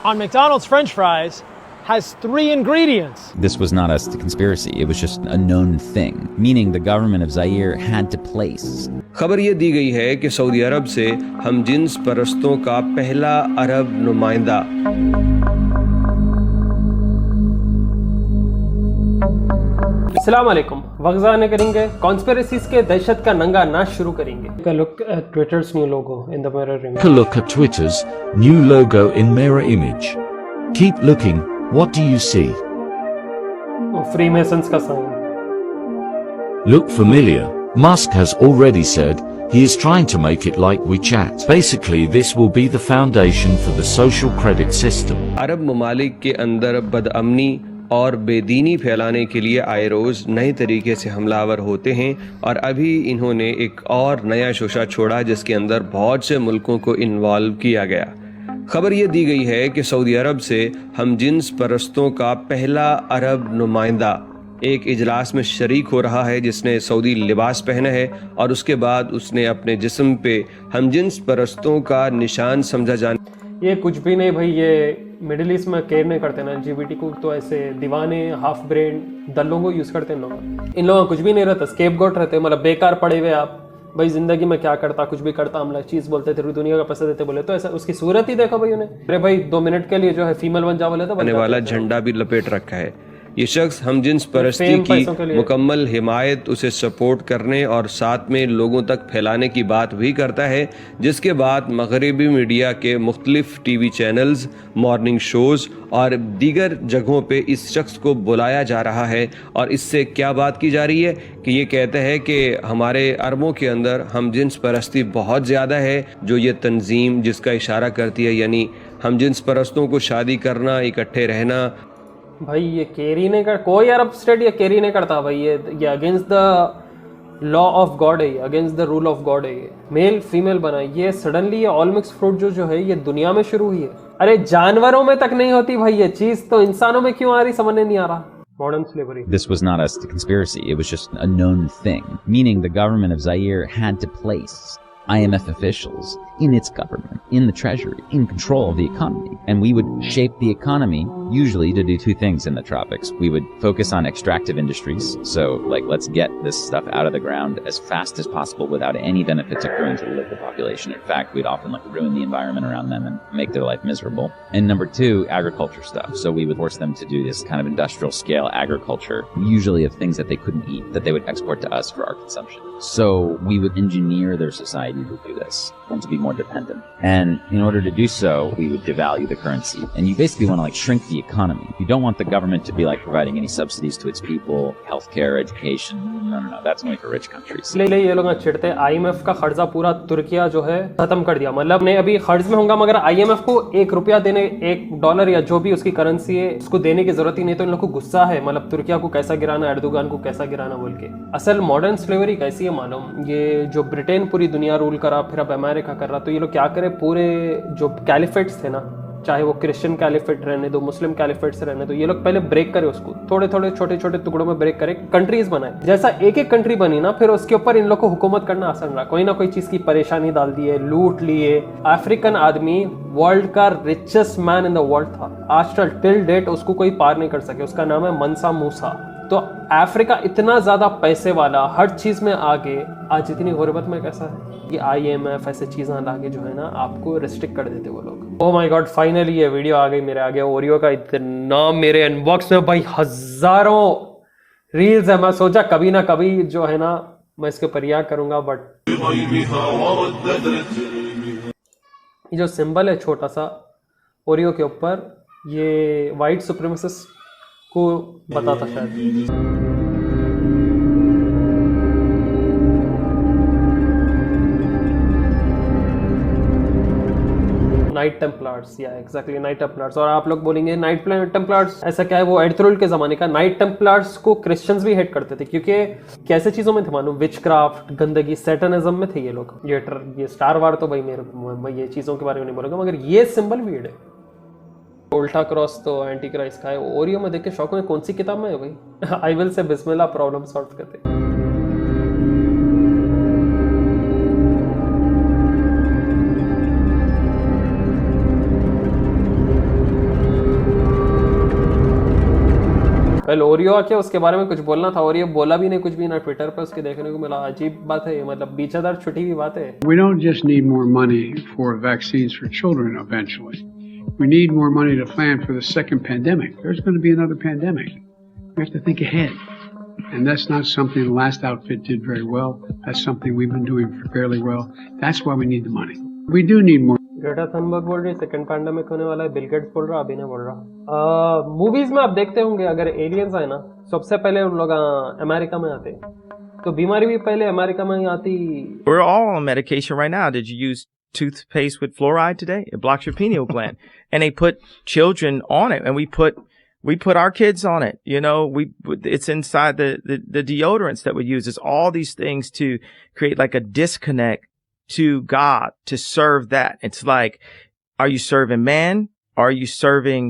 on McDonald's French fries has 3 ingredients. This was not a conspiracy. It was just a known thing, meaning the government of Zaire had to place. खबर ये दी गई है कि Saudi अरब से हम jeans परस्तों का पहला अरब नुमाइंदा अस्सलाम वालेकुम। वक्ज़ाने करेंगे कॉन्स्पिरेसीज के दहशत का नंगा नाच शुरू करेंगे। Look at Twitter's new logo in the mirror image. Look at Twitter's new logo in mirror image. Keep looking. What do you see? Freemasons का sign. Look familiar. Musk has already said he is trying to make it like WeChat. Basically, this will be the foundation for the social credit system. अरब ममालिक के अंदर बदअमनी और बेदीनी फैलाने के लिए आए रोज़ नए तरीके से हमलावर होते हैं और अभी इन्होंने एक और नया शोशा छोड़ा जिसके अंदर बहुत से मुल्कों को इन्वॉल्व किया गया। खबर ये दी गई है कि सऊदी अरब से हम जिन्स परस्तों का पहला अरब नुमाइंदा एक इजलास में शरीक हो रहा है जिसने सऊदी लिबास पहना है और उसके बाद उसने अपने जिस्म पे हम जिन्स परस्तों का निशान समझा जाने। ये कुछ भी नहीं भाई, ये मिडिल ईस्ट में केयर नहीं करते ना LGBT को, तो ऐसे दीवाने हाफ ब्रेन दल्लों को यूज करते हैं लोग। इन लोगों का कुछ भी नहीं रहता, स्केपगोट रहते, मतलब बेकार पड़े हुए आप भाई जिंदगी में क्या करता, कुछ भी करता, हम चीज बोलते थे दुनिया का पैसा देते बोले, तो ऐसा उसकी सूरत ही देखो भाई उन्हें। अरे भाई 2 मिनट के लिए जो है फीमेल बन जा बोले तो आने वाला झंडा भी लपेट रखा है। ये शख्स हम जिन्स परस्ती की मुकम्मल हिमायत, उसे सपोर्ट करने और साथ में लोगों तक फैलाने की बात भी करता है, जिसके बाद मगरबी मीडिया के मुख्तलिफ TV चैनल्स, मॉर्निंग शोज़ और दीगर जगहों पे इस शख्स को बुलाया जा रहा है। और इससे क्या बात की जा रही है कि ये कहता है कि हमारे अरबों के अंदर हम जिन्स परस्ती बहुत ज़्यादा है, जो ये तंजीम जिसका इशारा करती है, यानी हम जिन्स परस्तों को शादी करना, इकट्ठे रहना। भाई ये कैरी नहीं कर, कोई अरब स्टेट ये कैरी नहीं करता भाई, ये against the law of God है, against the rule of God है। ये मेल फीमेल बना, ये सडनली ये ऑल मिक्स फ्रूट जो है ये दुनिया में शुरू हुई है। अरे जानवरों में तक नहीं होती भाई ये चीज, तो इंसानों में क्यों आ रही समझ नहीं आ रहा। Modern slavery. This was not a conspiracy. It was just a known thing, meaning the government of Zaire had to place IMF officials in its government, in the treasury, in control of the economy. And we would shape the economy usually to do 2 things in the tropics. We would focus on extractive industries. So like, let's get this stuff out of the ground as fast as possible without any benefits accruing to the local population. In fact, we'd often like ruin the environment around them and make their life miserable. And number 2, agriculture stuff. So we would force them to do this kind of industrial scale agriculture, usually of things that they couldn't eat, that they would export to us for our consumption. So we would engineer their society to do this and to be more dependent. And in order to do so, we would devalue the currency. And you basically want to like shrink the economy. You don't want the government to be like providing any subsidies to its people, healthcare, education. No. That's only for rich countries. इसलिए ये लोग चिढ़ते हैं। IMF का खर्चा पूरा तुर्किया जो है खत्म कर दिया, मतलब नहीं अभी खर्च में होगा, मगर IMF को $1 देने, $1 या जो भी उसकी करेंसी है उसको देने की जरूरत ही नहीं। तो इन लोग को गुस्सा है, मतलब तुर्किया को कैसा गिराना, एर्दोगान को कैसा गिराना बोल के। असल मॉडर्न स्लेवरी कैसी है मालूम, ये जो ब्रिटेन पूरी दुनिया रूल करा, फिर अब अमेरिका कर रहा, तो ये लोग क्या करे, पूरे जो कैलिफेट्स थे ना, चाहे वो क्रिश्चियन कैलिफेट रहने दो, मुस्लिम कैलिफेट्स रहने दो, ये लोग पहले ब्रेक करे उसको, थोड़े थोड़े छोटे छोटे टुकड़ों में ब्रेक करे, कंट्रीज बनाए। जैसा एक एक कंट्री बनी ना, फिर उसके ऊपर इन लोग को हुकूमत करना आसान रहा। कोई ना कोई चीज की परेशानी डाल दी है, लूट लिए। अफ्रीकन आदमी वर्ल्ड का richest man in the world था, आज तक टिल डेट उसको कोई पार नहीं कर सके। उसका नाम है मनसा मूसा। तो अफ्रीका इतना ज्यादा पैसे वाला, हर चीज में आगे, आज इतनी गुर्बत में कैसा है कि IMF ऐसे चीजें लाके जो है ना आपको रिस्ट्रिक्ट कर देते वो लोग। ओह माय गॉड, फाइनली ये वीडियो आ गई मेरे आगे। ओरियो का इतना मेरे इनबॉक्स में भाई हजारों रील्स है। मैं सोचा कभी ना कभी जो है ना मैं इसके ऊपर रिएक्ट करूंगा, बट ये जो सिंबल है छोटा सा ओरियो के ऊपर, ये वाइट सुप्रीमेसिस्ट को बताता शायद। नाइट टेम्पलार्स, या एग्जैक्टली नाइट टेम्पलार्स। और आप लोग बोलेंगे नाइट टेम्पलार्स ऐसा क्या है, वो एर्थरुल के जमाने का। नाइट टेम्पलार्स को क्रिश्चियंस भी हेट करते थे, क्योंकि कैसे चीजों में थे मालूम, विचक्राफ्ट, गंदगी, सैटनिज्म में थे ये लोग। ये स्टार वार तो भाई मैं ये चीजों के बारे में नहीं बोलूंगा, मगर ये सिंबल वियर्ड है। उल्टा क्रॉस तो एंटी क्राइस्ट का है। ओरियो में देख के शौक में कौन सी किताब में है भाई। I will say Bismillah problem solve करते। वेल ओरियो आके उसके बारे में कुछ बोलना था, ओरियो बोला भी नहीं कुछ भी ना ट्विटर पे उसके देखने को मिला। अजीब बात है, मतलब बीचादार छुट्टी हुई बात है। We don't just need more money for vaccines for children eventually. We need more money to plan for the second pandemic. There's going to be another pandemic. We have to think ahead. And that's not something the last outfit did very well. That's something we've been doing fairly well. That's why we need the money. We do need more. Greta Thunberg बोल रही second pandemic होने वाला है, Bill Gates बोल रहा, अभी नहीं बोल रहा। मूवीज में आप देखते होंगे अगर एलियंस आए ना, सबसे पहले उन लोग अमेरिका में आते, तो बीमारी भी पहले अमेरिका में ही आती। We're all on medication right now. Did you use toothpaste with fluoride today? It blocks your pineal gland. And they put children on it, and we put our kids on it. You know, it's inside the deodorants that we use. It's all these things to create like a disconnect to God, to serve that. It's like, are you serving man? Or are you serving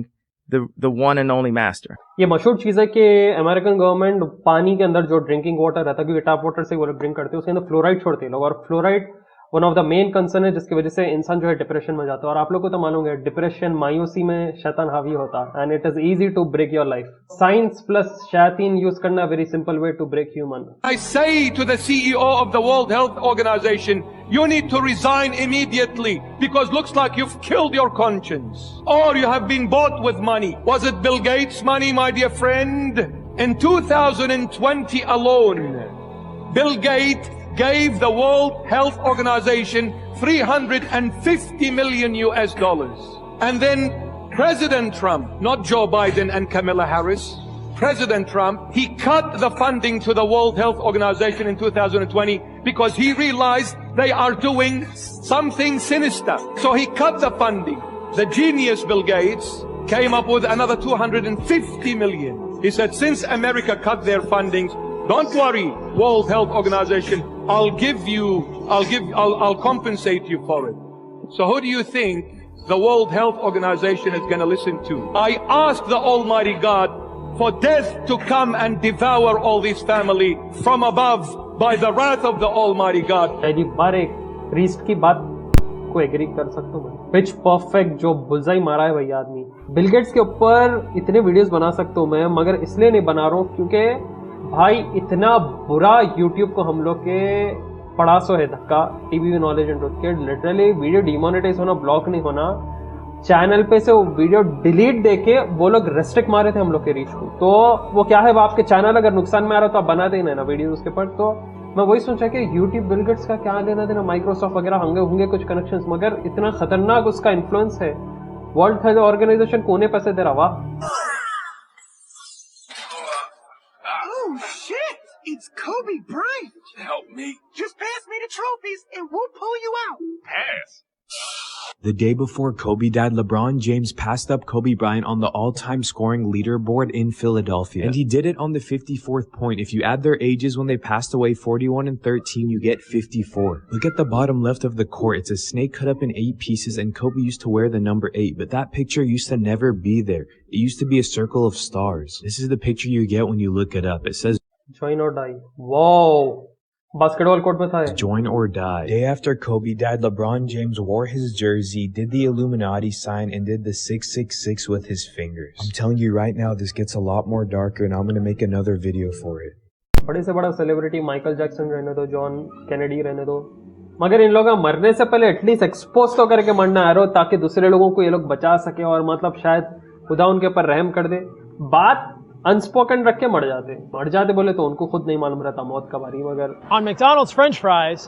the one and only master? ये मशहूर चीज है कि American government पानी के अंदर जो drinking water रहता है, क्योंकि टैप वाटर से वो लोग ड्रिंक करते हैं, उसके अंदर फ्लोराइड छोड़ते हैं लोग, और fluoride one of the main concern है जिसकी वजह से इंसान जो है डिप्रेशन में जाता है। और आप लोग को तो मालूम है डिप्रेशन मायूसी में शैतान हावी होता है, and it is easy to break your life. Science plus शैतान यूज करना very simple way to break human. I say to the CEO of the World Health Organization, you need to resign immediately because looks like you've killed your conscience or you have been bought with money. Was it Bill Gates' money, my dear friend? In 2020 alone, Bill Gates gave the World Health Organization $350 million US. And then President Trump, not Joe Biden and Kamala Harris, President Trump, he cut the funding to the World Health Organization in 2020 because he realized they are doing something sinister. So he cut the funding. The genius Bill Gates came up with another $250 million. He said, since America cut their fundings, don't worry, World Health Organization, I'll compensate you for it. So who do you think the World Health Organization is going to listen to? I ask the Almighty God for death to come and devour all this family from above by the wrath of the Almighty God. पहली बार एक priest की बात को agree कर सकता हूँ। Pitch perfect जो bullseye मारा है वही आदमी। बिल गेट्स के ऊपर इतने वीडियोस बना सकता हूँ मैं, मगर इसलिए नहीं बना रहा हूँ क्योंकि भाई इतना बुरा YouTube को हम लोग के पड़ा सो है धक्का, टीवी में नॉलेज एंड के लिटरली वीडियो डिमोनेटाइज होना, ब्लॉक नहीं होना, चैनल पे से वो वीडियो डिलीट देके वो लोग रेस्ट्रिक्ट मारे थे हम लोग के रीच को। तो वो क्या है, वो आपके चैनल अगर नुकसान में आ रहा हो तो आप बना देना ना वीडियो उसके पर। तो मैं वही सोचा कि यूट्यूब बिल गेट्स का क्या लेना देना, माइक्रोसॉफ्ट वगैरह होंगे कुछ कनेक्शंस, मगर इतना खतरनाक उसका इन्फ्लुएंस है। वर्ल्ड हेल्थ ऑर्गेनाइजेशन कोने पैसे दे रहा, वाह। It's Kobe Bryant. Help me. Just pass me the trophies and we'll pull you out. Pass. The day before Kobe died, LeBron James passed up Kobe Bryant on the all-time scoring leaderboard in Philadelphia. And he did it on the 54th point. If you add their ages when they passed away, 41 and 13, you get 54. Look at the bottom left of the court. It's a snake cut up in 8 pieces, and Kobe used to wear the number 8. But that picture used to never be there. It used to be a circle of stars. This is the picture you get when you look it up. It says, Join or die. Wow. Basketball court में था ये. Join or die. Day after Kobe died, LeBron James wore his jersey, did the Illuminati sign, and did the 666 with his fingers. I'm telling you right now, this gets a lot more darker, and I'm going to make another video for it. बड़े से बड़ा celebrity Michael Jackson रहने दो, John Kennedy रहने दो, मगर इन लोगों का मरने से पहले एटलीस्ट एक्सपोज तो करके मरना है, ताकि दूसरे लोगों को ये लोग बचा सके, और मतलब शायद खुदा उनके ऊपर रहम कर दे। बात अनस्पोकन रख के मर जाते बोले तो उनको खुद नहीं मालूम रहता मौत का बारी। मगर On McDonald's French fries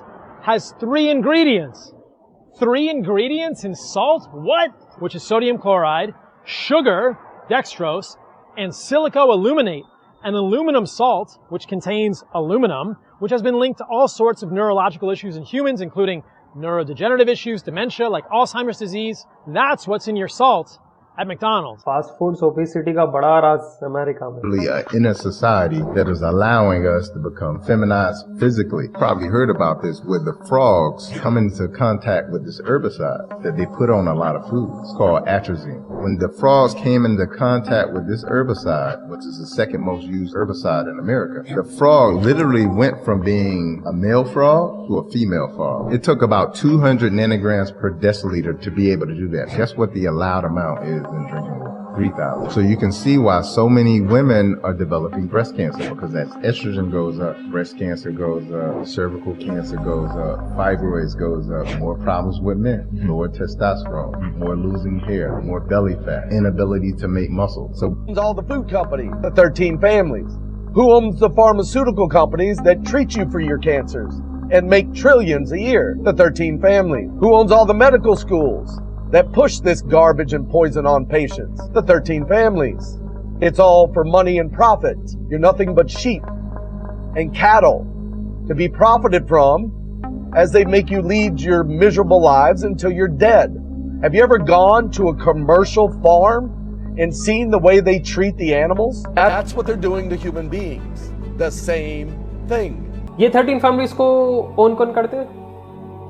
has 3 ingredients. 3 ingredients in salt? What? Which is sodium chloride, sugar, dextrose, and silicoaluminate, an aluminum salt, which contains aluminum, which has been linked to all sorts of neurological issues in humans, including neurodegenerative issues, dementia, like Alzheimer's disease. That's what's in your salt at McDonald's. Fast food obesity का बड़ा राज America में. In a society that is allowing us to become feminized physically. Probably heard about this with the frogs coming into contact with this herbicide that they put on a lot of foods called atrazine. When the frogs came into contact with this herbicide, which is the second most used herbicide in America, the frog literally went from being a male frog to a female frog. It took about 200 nanograms per deciliter to be able to do that. Guess what the allowed amount is than drinking 3,000. So you can see why so many women are developing breast cancer, because as estrogen goes up, breast cancer goes up, cervical cancer goes up, fibroids goes up, more problems with men, lower testosterone, more losing hair, more belly fat, inability to make muscle. So all the food companies, the 13 families. Who owns the pharmaceutical companies that treat you for your cancers and make trillions a year? The 13 families. Who owns all the medical schools that push this garbage and poison on patients? The 13 families. It's all for money and profit. You're nothing but sheep and cattle to be profited from as they make you lead your miserable lives until you're dead. Have you ever gone to a commercial farm and seen the way they treat the animals? That's what they're doing to human beings. The same thing. ये 13 families को own कौन करते?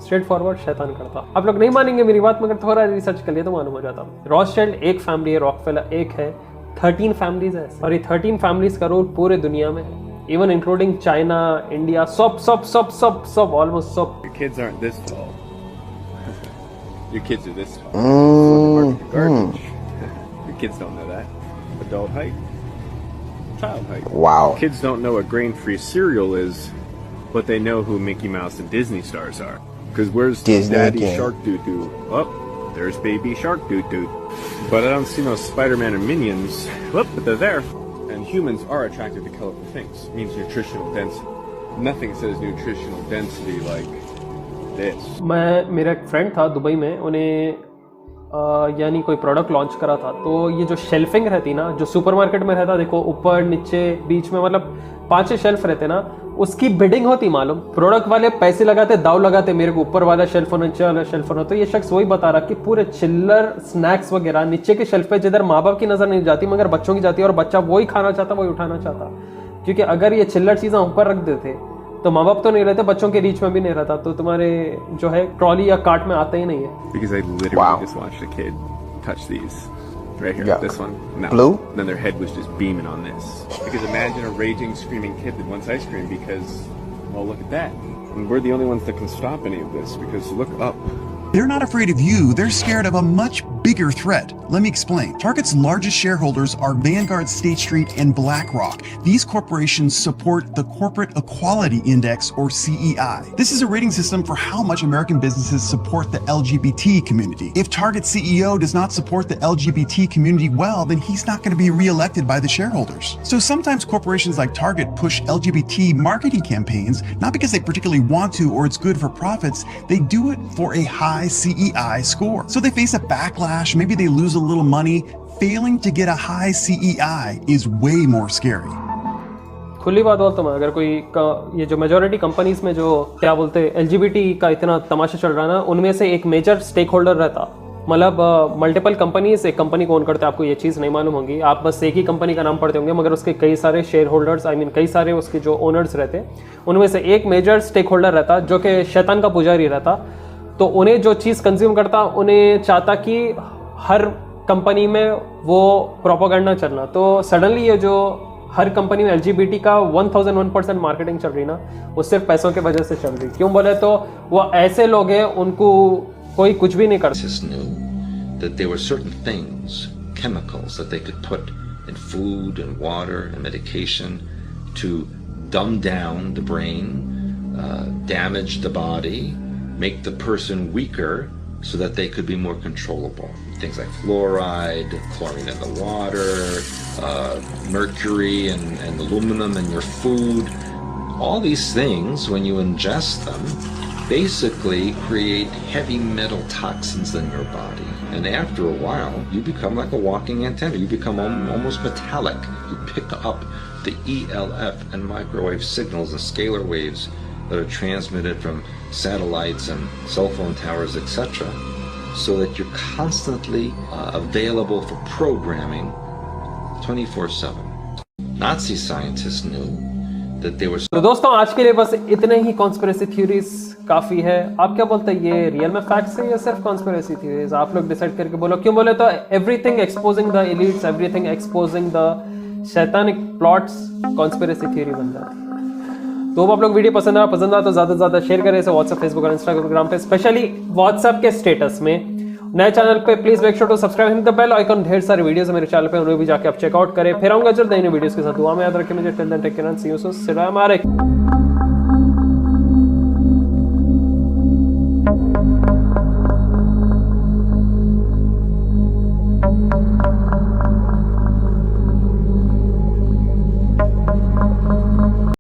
Straight forward शैतान करता। आप लोग नहीं मानेंगे मेरी बात, मगर थोड़ा रिसर्च कर लिए तो मालूम हो जाता। रॉथस्चाइल्ड एक फैमिली है, रॉकफेलर एक है, 13 फैमिलीज है, और ये 13 फैमिलीज का रोल पूरे दुनिया में है, इवन इंक्लूडिंग चाइना, इंडिया, सब ऑलमोस्ट सब। Your kids aren't this tall. Your kids are this tall. Garbage. Your kids don't know that. Adult height, child height. Wow. Kids don't know what grain-free cereal is, but they know who Mickey Mouse and Disney stars are. Because where's Disney Daddy again. Shark Doo-Doo? Oh, there's Baby Shark Doo-Doo. But I don't see no Spider-Man or Minions. Whoop, but they're there. And humans are attracted to colorful things. It means nutritional density. Nothing says nutritional density like this. मेरा एक friend था Dubai में, उन्हें यानी कोई product launch करा था, तो ये जो शेल्फिंग रहती ना, जो सुपरमार्केट में रहता, देखो ऊपर नीचे बीच में मतलब 5-6 शेल्फ रहते ना, उसकी बिडिंग होती मालूम। प्रोडक्ट वाले पैसे लगाते, दाव लगाते, मेरे को ऊपर वाला शेल्फ होना, नीचे वाला शेल्फ होना। तो ये शख्स वही बता रहा कि पूरे चिल्लर स्नैक्स वगैरह नीचे के शेल्फ पे जिधर माँ बाप की नजर नहीं जाती मगर बच्चों की जाती है, और बच्चा वही खाना चाहता, वही उठाना चाहता। क्योंकि अगर ये चिल्लर चीजें ऊपर रख देते तो माँ बाप तो नहीं रहते, बच्चों के रीच में भी नहीं रहता, तो तुम्हारे जो है ट्रॉली या कार्ट में आता ही नहीं है। Because I literally just watched a kid touch these. Right here, Yeah. this one. No. Blue? Then their head was just beaming on this. Because imagine a raging, screaming kid that wants ice cream because, well, look at that. And we're the only ones that can stop any of this because look up. They're not afraid of you, they're scared of a much bigger threat. Let me explain. Target's largest shareholders are Vanguard, State Street, and BlackRock. These corporations support the Corporate Equality Index, or CEI. This is a rating system for how much American businesses support the LGBT community. If Target's CEO does not support the LGBT community well, then he's not going to be re-elected by the shareholders. So sometimes corporations like Target push LGBT marketing campaigns, not because they particularly want to or it's good for profits, they do it for a high CEI score. So they face a backlash, maybe they lose a little money. Failing to get a high CEI is way more scary. खुली बात बोलता हूँ, अगर कोई ये जो majority companies में जो क्या बोलते हैं LGBT का इतना तमाशा चल रहा है ना, उनमें से एक मेजर स्टेक होल्डर रहता, मतलब मल्टीपल कंपनीज एक कंपनी को ओन करते हैं। आपको ये चीज़ नहीं मालूम होगी, आप बस एक ही कंपनी का नाम पढ़ते होंगे, मगर उसके कई सारे शेयर होल्डर्स, कई सारे उसके जो ओनर्स रहते, उनमें से एक मेजर स्टेक होल्डर रहता जो कि शैतान का पुजारी रहता। तो उन्हें जो चीज़ कंज्यूम करता, उन्हें चाहता कि हर कंपनी में वो प्रोपेगेंडा चलना। तो सडनली ये जो हर कंपनी में LGBT का 1001% मार्केटिंग चल रही ना, वो सिर्फ पैसों के वजह से चल रही। क्यों बोले तो वो ऐसे लोग हैं, उनको कोई कुछ भी नहीं कर सकता। That there were certain things, chemicals that they could put in food and water and medication to dumb down the brain, damage the body, make the person weaker so that they could be more controllable. Things like fluoride, chlorine in the water, mercury and aluminum in your food. All these things, when you ingest them, basically create heavy metal toxins in your body. And after a while, you become like a walking antenna. You become almost metallic. You pick up the ELF and microwave signals and scalar waves that are transmitted from satellites and cell phone towers, etc., so that you're constantly available for programming 24/7. Nazi scientists knew that they were... तो दोस्तों, आज के लिए बस इतने ही conspiracy theories काफ़ी है। आप क्या बोलते हैं, ये रियल में फैक्ट्स है या सिर्फ कॉन्स्पिरेसी थ्योरीज? आप लोग डिसाइड करके बोलो। क्यों बोले तो everything exposing the elites, everything exposing the satanic plots conspiracy theory बन जाती है। तो आप लोग वीडियो पसंद आया तो ज़्यादा से ज़्यादा शेयर करें इसे व्हाट्सएप, फेसबुक और इंस्टाग्राम पे, स्पेशली व्हाट्सएप के स्टेटस में। नए चैनल पे please make sure to subscribe, hit the bell icon. ढेर सारी वीडियोस है मेरे चैनल पे, उन्हें भी जाके आप चेकआउट करें। फिर आऊंगा जल्द नई वीडियोस के साथ। दुआ में याद रखें मुझे। Till then take care and see you soon. अस्सलाम वालेकुम।